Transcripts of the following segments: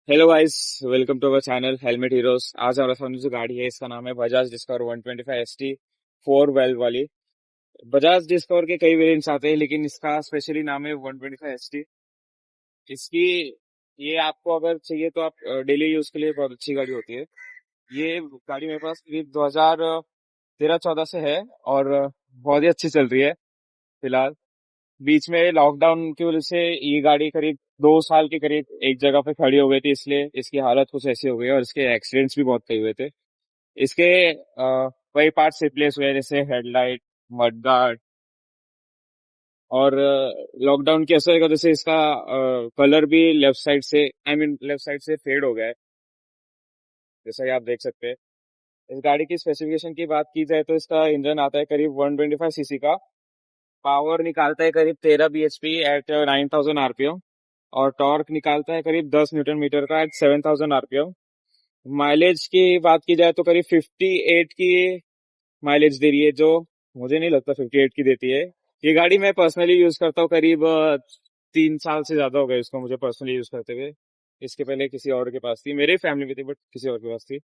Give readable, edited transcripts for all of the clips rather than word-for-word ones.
Hello guys, welcome to our channel Helmet Heroes. आज हमारे सामने जो गाड़ी है इसका नाम है बजाज डिस्कवर 125 एसटी 4 वेल्व वाली। बजाज डिस्कवर के कई वेरिएंट्स आते हैं लेकिन इसका स्पेशली नाम है 125 एसटी। इसकी ये आपको अगर चाहिए तो आप डेली यूज के लिए बहुत अच्छी गाड़ी होती है। ये गाड़ी मेरे पास करीब 2013-14 से है और बहुत ही अच्छी चल रही है फिलहाल। बीच में लॉकडाउन की वजह से ये गाड़ी करीब 2 साल के करीब एक जगह पे खड़ी हो गई थी, इसलिए इसकी हालत कुछ ऐसी हो गई और इसके एक्सीडेंट्स भी बहुत कई हुए थे। इसके कई पार्ट्स रिप्लेस हुए जैसे हेडलाइट, मडगार्ड और लॉकडाउन की असर की वजह से इसका कलर भी लेफ्ट साइड से फेड हो गया है, जैसा कि आप देख सकते हैं। इस गाड़ी की स्पेसिफिकेशन की बात की जाए तो इसका इंजन आता है करीब 125 सीसी का। पावर निकालता है करीब 13 bhp एट 9000 आरपीएम और टॉर्क निकालता है करीब 10 न्यूटन मीटर का एट 7000 आरपीएम। माइलेज की बात की जाए तो करीब 58 की माइलेज दे रही है, जो मुझे नहीं लगता 58 की देती है। ये गाड़ी मैं पर्सनली यूज करता हूँ करीब 3 साल से ज्यादा हो गए इसको मुझे पर्सनली यूज करते हुए। इसके पहले किसी और के पास थी, मेरे फैमिली में थी बट किसी और के पास थी।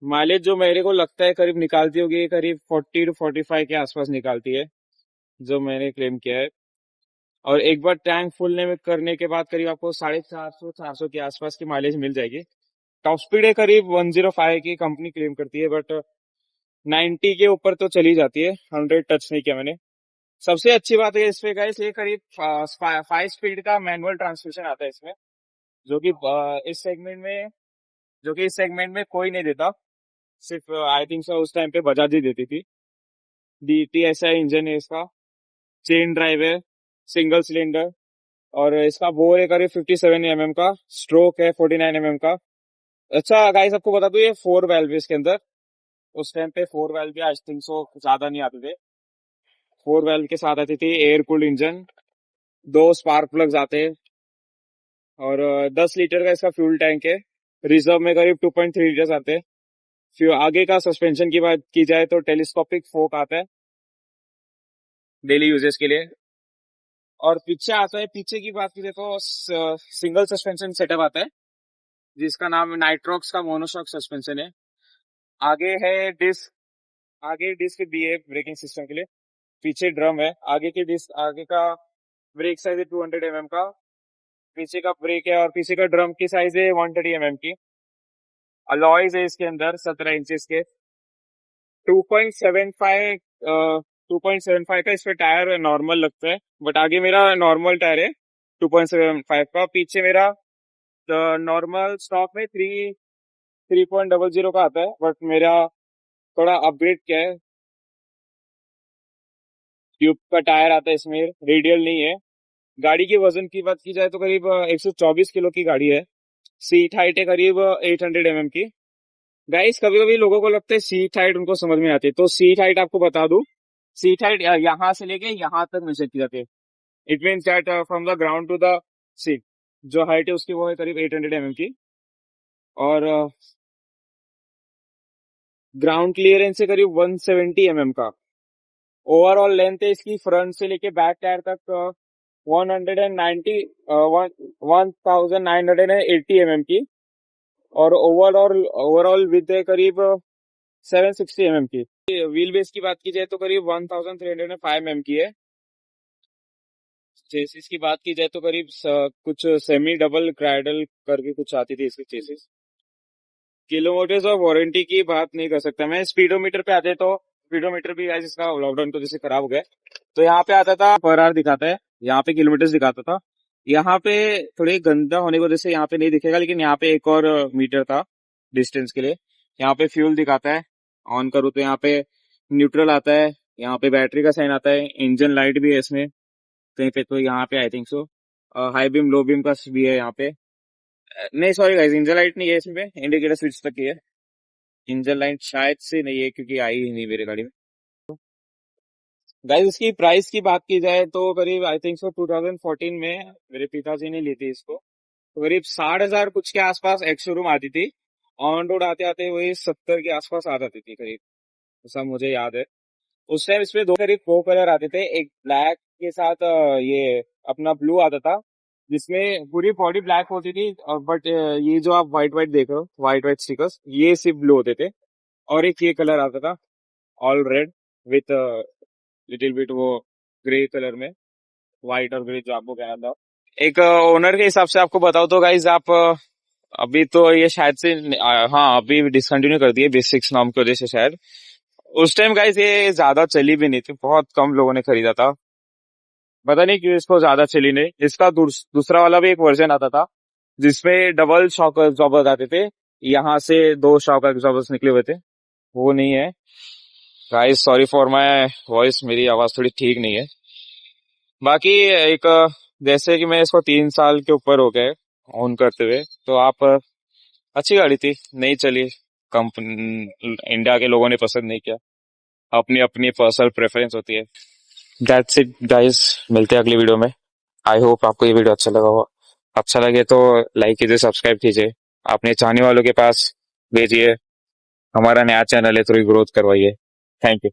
माइलेज जो मेरे को लगता है करीब निकालती होगी करीब 40 to 45 के आसपास निकालती है, जो मैंने क्लेम किया है। और एक बार टैंक फुलने में करने के बाद करीब आपको 450 के आसपास की माइलेज मिल जाएगी। टॉप स्पीड है करीब 105 की कंपनी क्लेम करती है, बट 90 के ऊपर तो चली जाती है। 100 टच नहीं किया मैंने। सबसे अच्छी बात है इस पे गाइस, ये करीब 5 स्पीड का मैनुअल ट्रांसमिशन आता है इसमें, जो कि इस सेगमेंट में कोई नहीं देता। सिर्फ आई थिंक सो उस टाइम पे बजाज ही देती थी। DTSI इंजन है इसका, चेन ड्राइव है, सिंगल सिलेंडर और इसका बोर है करीब 57 mm का। स्ट्रोक है 49 mm का। अच्छा गाइस, आपको बता दूं ये 4 वेल्व है इसके अंदर। उस टाइम पे 4 वेल्व भी आई थिंक सो ज्यादा नहीं आते थे। 4 वेल्व के साथ आती थी air cooled engine, 2 spark plugs आते हैं और 10 लीटर का इसका फ्यूल टैंक है। रिजर्व में करीब 2.3 लीटर आते हैं। फिर आगे का सस्पेंशन की बात की जाए तो टेलीस्कोपिक फोक आता है डेली यूजेस के लिए। और पीछे आता है, पीछे की बात की जाए तो सिंगल सस्पेंशन सेटअप आता है जिसका नाम नाइट्रॉक्स का मोनोशॉक सस्पेंशन है। आगे है डिस्क आगे डिस्क दी है ब्रेकिंग सिस्टम के लिए। पीछे ड्रम है। आगे का ब्रेक साइज है 200 mm का। पीछे का ब्रेक है और पीछे का ड्रम की साइज है 130 mm की। अलॉयज है इसके अंदर 17 इंचेस के। 2.75 2.75 का इस पे टायर नॉर्मल लगता है, बट आगे मेरा नॉर्मल टायर है 2.75 का। पीछे मेरा नॉर्मल स्टॉक में 3.00 का आता है, बट मेरा थोड़ा अपग्रेड किया है। ट्यूब का टायर आता है इसमें, रेडियल नहीं है। गाड़ी के वजन की बात की जाए तो करीब 124 किलो की गाड़ी है। सीट हाइट है करीब 800 mm की। गाइस, कभी कभी लोगों को लगता है सीट हाइट उनको समझ में आती है, तो सीट हाइट आपको बता दूं। सीट हाइट यहाँ से लेके यहाँ तक मेजर की जाती है। It means that from the ground to the seat जो हाइट है उसकी वो है करीब 800 mm की। और ग्राउंड क्लियरेंस है करीब 170 mm का। ओवरऑल लेंथ है इसकी फ्रंट से लेके बैक टायर तक 190 1980 mm की। और ओवरऑल विथ है करीब 760 mm की। व्हील बेस की बात की जाए तो करीब 1305 mm की है। चेसिस की बात की जाए तो करीब कुछ सेमी डबल क्राइडल करके कुछ आती थी इसकी चेसिस। किलोमीटर्स और वारंटी की बात नहीं कर सकता मैं। स्पीडोमीटर पे आते तो स्पीडोमीटर भी आज इसका लॉकडाउन तो जैसे खराब हो गया, तो यहाँ पे आता था पर आवर दिखाता है, यहाँ पे किलोमीटर्स दिखाता था। यहाँ पे थोड़ी गंदा होने की वजह से यहाँ पे नहीं दिखेगा, लेकिन यहाँ पे एक और मीटर था डिस्टेंस के लिए। यहाँ पे फ्यूल दिखाता है, ऑन करूँ तो यहाँ पे न्यूट्रल आता है, यहाँ पे बैटरी का साइन आता है, इंजन लाइट भी है इसमें कहीं पे, तो यहाँ पे I think so high beam low beam का भी है यहाँ पे। नहीं सॉरी गाइस, इंजन लाइट नहीं है इसमें, इंडिकेटर स्विच तक की है। इंजन लाइट शायद से नहीं है क्योंकि आई ही नहीं मेरी गाड़ी में। गाइस, इसकी प्राइस की बात की जाए तो करीब आई थिंक सो 2014 में मेरे पिताजी ने ली थी इसको। तो करीब 60,000 कुछ के आसपास एक्स शोरूम आती थी। ऑन रोड आते आते वही 70 के आसपास आ जाती थी करीब, ऐसा मुझे याद है। उस टाइम इसमें दो कलर आते थे, एक ब्लैक के साथ ये अपना ब्लू आता था जिसमें पूरी बॉडी ब्लैक होती थी, बट ये जो आप व्हाइट व्हाइट देख रहे हो, व्हाइट व्हाइट स्टिकर्स, ये सिर्फ ब्लू होते थे। और एक ये कलर आता था, all red, with little bit वो ग्रे कलर में, व्हाइट और ग्रे जो आपको कहना था। एक ओनर के हिसाब से आपको बताओ तो गाइज, आप अभी तो ये शायद से हाँ अभी डिसकंटिन्यू कर दिए बेसिक्स नाम की वजह से शायद। उस टाइम गाइज ये ज्यादा चली भी नहीं थी, बहुत कम लोगों ने खरीदा था, पता नहीं क्यों इसको ज्यादा चली नहीं। इसका दूसरा वाला भी एक वर्जन आता था जिसमें डबल शॉक एब्जॉर्बर्स आते थे, यहाँ से दो शॉक एब्जॉर्बर्स निकले हुए थे, वो नहीं है। Guys sorry for my voice, मेरी आवाज थोड़ी ठीक नहीं है। बाकी एक जैसे कि मैं इसको 3 साल के ऊपर हो गए ऑन करते हुए, तो आप अच्छी गाड़ी थी, नहीं चली, कंपनी इंडिया के लोगों ने पसंद नहीं किया, अपनी अपनी पर्सनल प्रेफरेंस होती है। दैट्स इट गाइस, मिलते हैं अगली वीडियो में। आई होप आपको ये वीडियो अच्छा लगा हो। अच्छा लगे तो लाइक कीजिए, सब्सक्राइब कीजिए, अपने चाहने वालों के पास भेजिए, हमारा नया चैनल है, थोड़ी ग्रोथ करवाइए। Thank you.